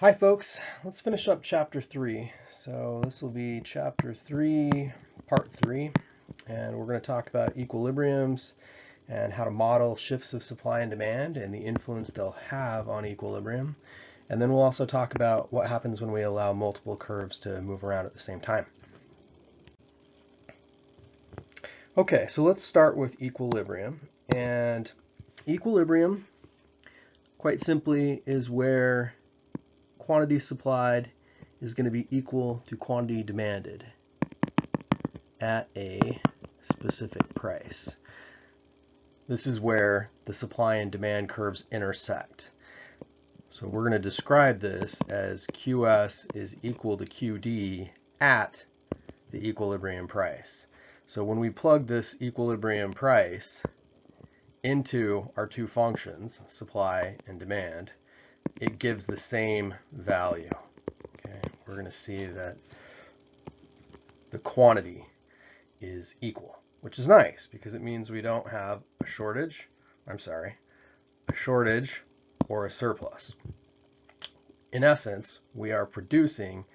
Hi folks, let's finish up chapter 3. So this will be chapter 3, part 3, and we're going to talk about equilibriums and how to model shifts of supply and demand and the influence they'll have on equilibrium. And then we'll also talk about what happens when we allow multiple curves to move around at the same time. Okay, so let's start with equilibrium. And equilibrium, quite simply, is where quantity supplied is going to be equal to quantity demanded at a specific price. This is where the supply and demand curves intersect. So we're going to describe this as QS is equal to QD at the equilibrium price. So when we plug this equilibrium price into our two functions, supply and demand, it gives the same value. Okay, we're going to see that the quantity is equal, which is nice because it means we don't have a shortage or a surplus. In essence, we are producing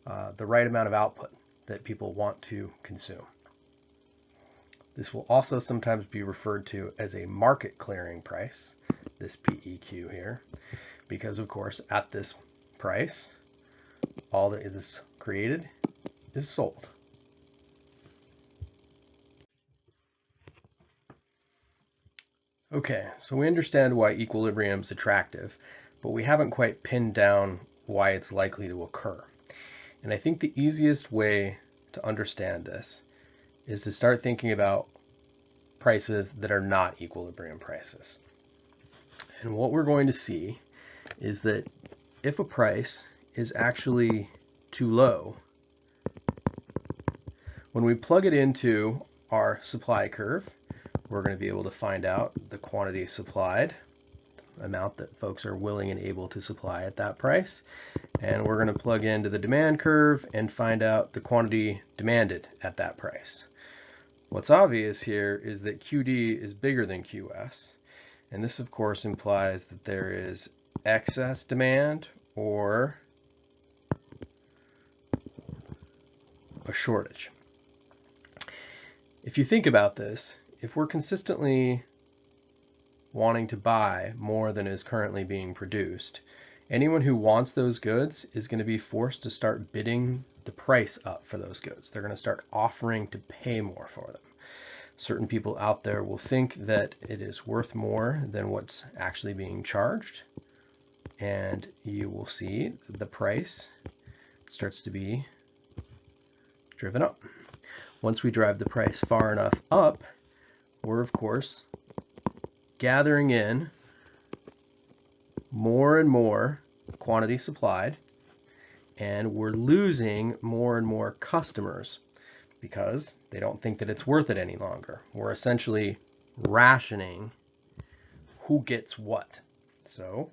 the right amount of output that people want to consume. This will also sometimes be referred to as a market clearing price, this PEQ here, because of course at this price, all that is created is sold. Okay, so we understand why equilibrium is attractive, but we haven't quite pinned down why it's likely to occur. And I think the easiest way to understand this is to start thinking about prices that are not equilibrium prices. And what we're going to see is that if a price is actually too low, when we plug it into our supply curve, we're going to be able to find out the quantity supplied, the amount that folks are willing and able to supply at that price. And we're going to plug into the demand curve and find out the quantity demanded at that price. What's obvious here is that QD is bigger than QS. And this, of course, implies that there is excess demand or a shortage. If you think about this, if we're consistently wanting to buy more than is currently being produced, anyone who wants those goods is going to be forced to start bidding the price up for those goods. They're going to start offering to pay more for them. Certain people out there will think that it is worth more than what's actually being charged, and you will see the price starts to be driven up. Once we drive the price far enough up, we're of course gathering in more and more quantity supplied, and we're losing more and more customers because they don't think that it's worth it any longer. We're essentially rationing who gets what. So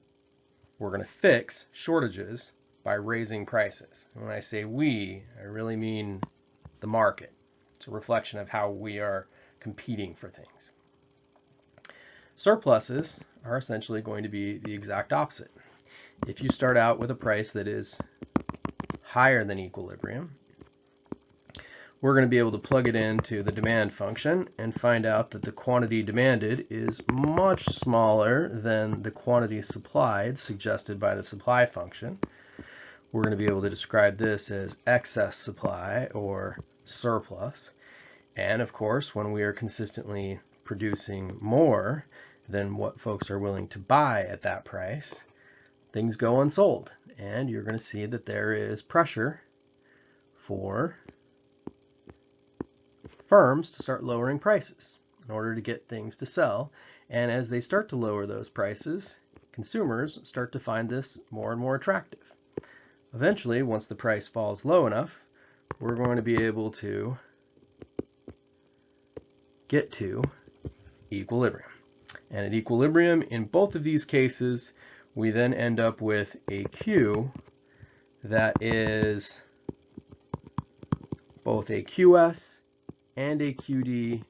we're going to fix shortages by raising prices. And when I say we, I really mean the market. It's a reflection of how we are competing for things. Surpluses are essentially going to be the exact opposite. If you start out with a price that is higher than equilibrium, we're going to be able to plug it into the demand function and find out that the quantity demanded is much smaller than the quantity supplied suggested by the supply function. We're going to be able to describe this as excess supply or surplus. And of course, when we are consistently producing more than what folks are willing to buy at that price, things go unsold. And you're going to see that there is pressure for firms to start lowering prices in order to get things to sell. And as they start to lower those prices, consumers start to find this more and more attractive. Eventually, once the price falls low enough, we're going to be able to get to equilibrium. And at equilibrium, in both of these cases, we then end up with a Q that is both a QS and a QD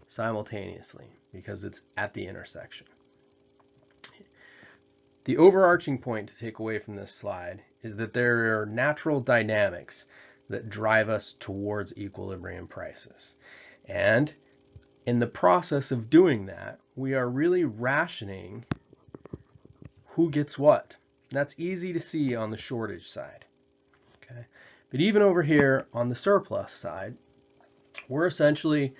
simultaneously because it's at the intersection. The overarching point to take away from this slide is that there are natural dynamics that drive us towards equilibrium prices. And in the process of doing that, we are really rationing who gets what. That's easy to see on the shortage side. Okay? But even over here on the surplus side, we're essentially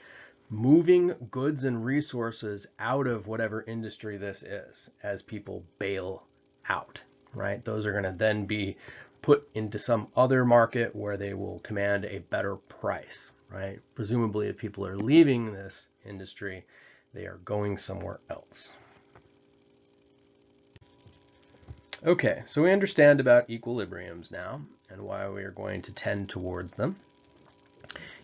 moving goods and resources out of whatever industry this is as people bail out, right? Those are going to then be put into some other market where they will command a better price, right? Presumably, if people are leaving this industry, they are going somewhere else. Okay, so we understand about equilibriums now and why we are going to tend towards them.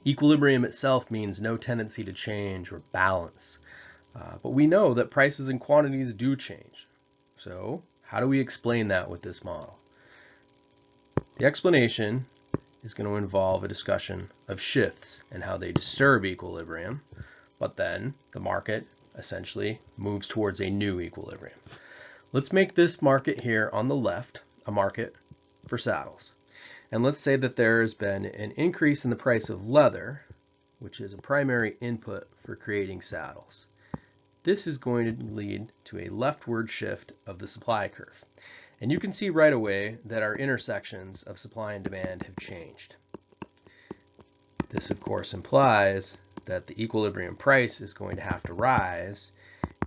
Equilibrium itself means no tendency to change or balance, but we know that prices and quantities do change. So how do we explain that with this model? The explanation is going to involve a discussion of shifts and how they disturb equilibrium, but then the market essentially moves towards a new equilibrium. Let's make this market here on the left a market for saddles. And let's say that there has been an increase in the price of leather, which is a primary input for creating saddles. This is going to lead to a leftward shift of the supply curve. And you can see right away that our intersections of supply and demand have changed. This, of course, implies that the equilibrium price is going to have to rise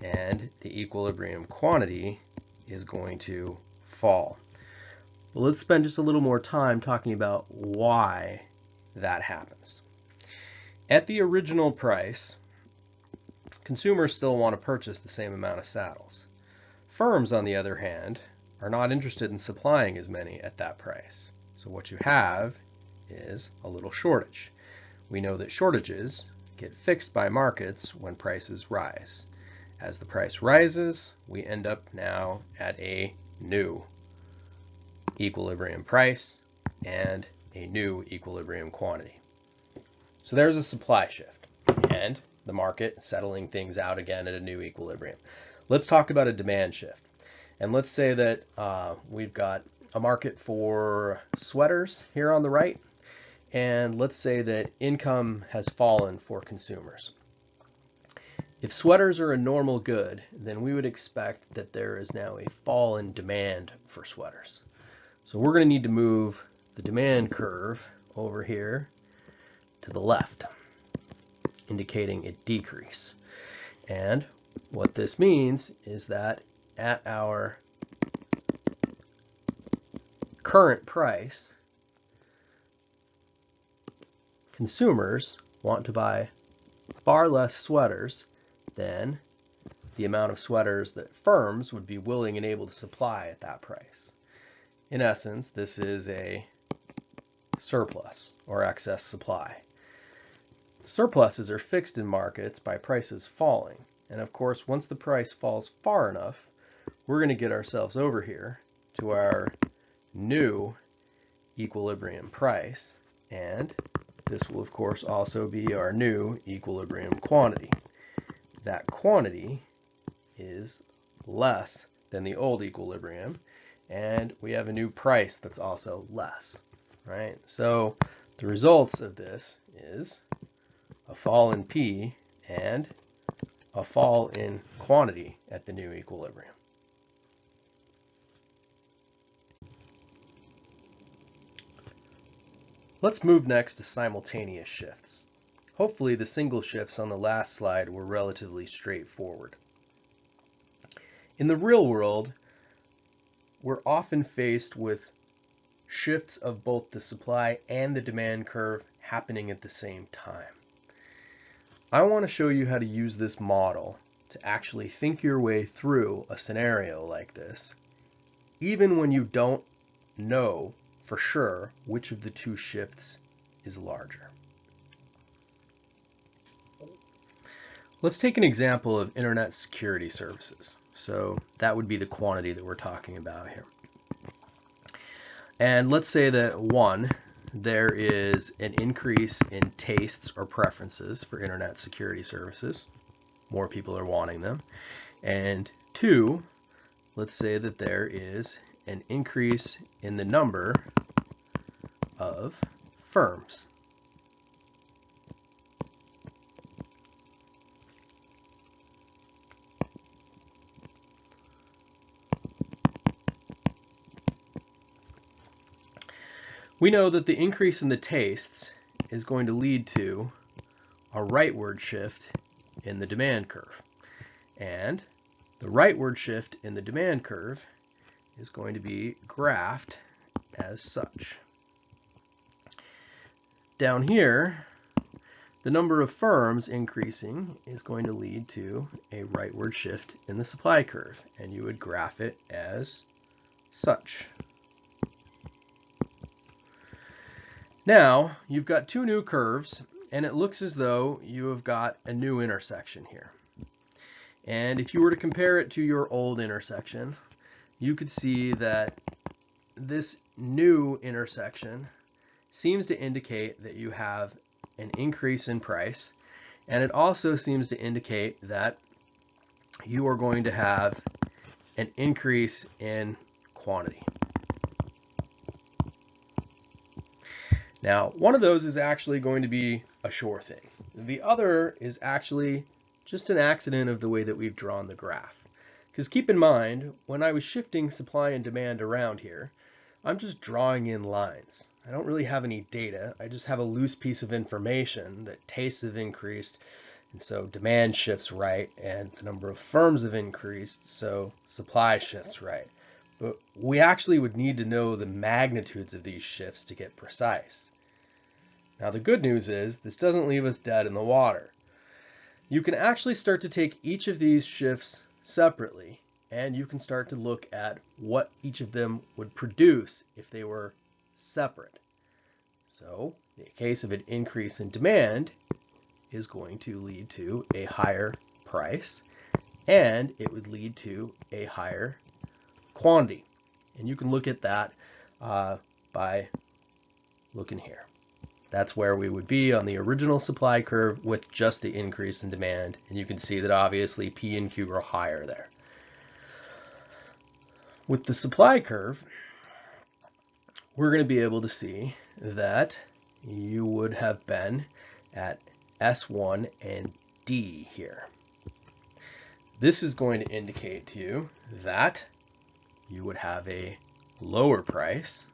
and the equilibrium quantity is going to fall. Well, let's spend just a little more time talking about why that happens. At the original price, consumers still want to purchase the same amount of saddles. Firms, on the other hand, are not interested in supplying as many at that price. So what you have is a little shortage. We know that shortages get fixed by markets when prices rise. As the price rises, we end up now at a new equilibrium price and a new equilibrium quantity. So there's a supply shift and the market settling things out again at a new equilibrium. Let's talk about a demand shift. And let's say that we've got a market for sweaters here on the right, and let's say that income has fallen for consumers. If sweaters are a normal good, then we would expect that there is now a fall in demand for sweaters. So we're going to need to move the demand curve over here to the left, indicating a decrease. And what this means is that at our current price, consumers want to buy far less sweaters than the amount of sweaters that firms would be willing and able to supply at that price. In essence, this is a surplus or excess supply. Surpluses are fixed in markets by prices falling. And of course, once the price falls far enough, we're going to get ourselves over here to our new equilibrium price. And this will, of course, also be our new equilibrium quantity. That quantity is less than the old equilibrium, and we have a new price that's also less, right? So the results of this is a fall in P and a fall in quantity at the new equilibrium. Let's move next to simultaneous shifts. Hopefully the single shifts on the last slide were relatively straightforward. In the real world, we're often faced with shifts of both the supply and the demand curve happening at the same time. I want to show you how to use this model to actually think your way through a scenario like this, even when you don't know for sure which of the two shifts is larger. Let's take an example of internet security services. So that would be the quantity that we're talking about here. And let's say that 1, there is an increase in tastes or preferences for internet security services. More people are wanting them. And 2, let's say that there is an increase in the number of firms. We know that the increase in the tastes is going to lead to a rightward shift in the demand curve. And the rightward shift in the demand curve is going to be graphed as such. Down here, the number of firms increasing is going to lead to a rightward shift in the supply curve, and you would graph it as such. Now, you've got two new curves, and it looks as though you have got a new intersection here. And if you were to compare it to your old intersection, you could see that this new intersection seems to indicate that you have an increase in price, and it also seems to indicate that you are going to have an increase in quantity. Now, one of those is actually going to be a sure thing. The other is actually just an accident of the way that we've drawn the graph. Because keep in mind, when I was shifting supply and demand around here, I'm just drawing in lines. I don't really have any data. I just have a loose piece of information that tastes have increased, and so demand shifts right, and the number of firms have increased, so supply shifts right. But we actually would need to know the magnitudes of these shifts to get precise. Now the good news is this doesn't leave us dead in the water. You can actually start to take each of these shifts separately, and you can start to look at what each of them would produce if they were separate. So the case of an increase in demand is going to lead to a higher price, and it would lead to a higher quantity. And you can look at that by looking here. That's where we would be on the original supply curve with just the increase in demand. And you can see that obviously P and Q are higher there. With the supply curve, we're going to be able to see that you would have been at S1 and D here. This is going to indicate to you that you would have a lower price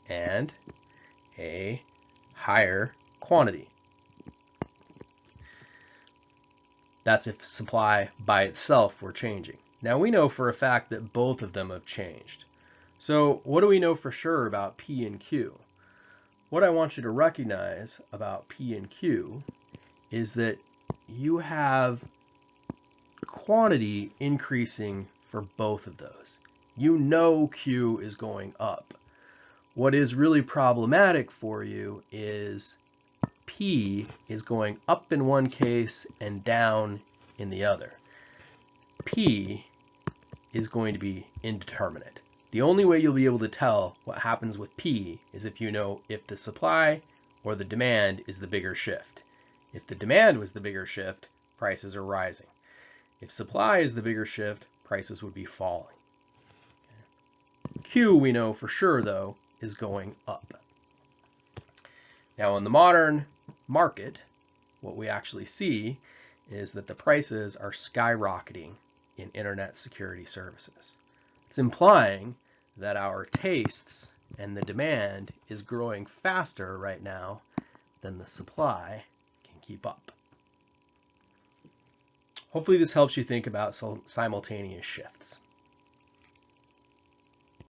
and a higher quantity. That's if supply by itself were changing. Now we know for a fact that both of them have changed. So what do we know for sure about P and Q? What I want you to recognize about P and Q is that you have quantity increasing for both of those. You know Q is going up. What is really problematic for you is P is going up in one case and down in the other. P is going to be indeterminate. The only way you'll be able to tell what happens with P is if you know if the supply or the demand is the bigger shift. If the demand was the bigger shift, prices are rising. If supply is the bigger shift, prices would be falling. Q, we know for sure, though, is going up. Now, in the modern market, what we actually see is that the prices are skyrocketing in internet security services. It's implying that our tastes and the demand is growing faster right now than the supply can keep up. Hopefully this helps you think about simultaneous shifts.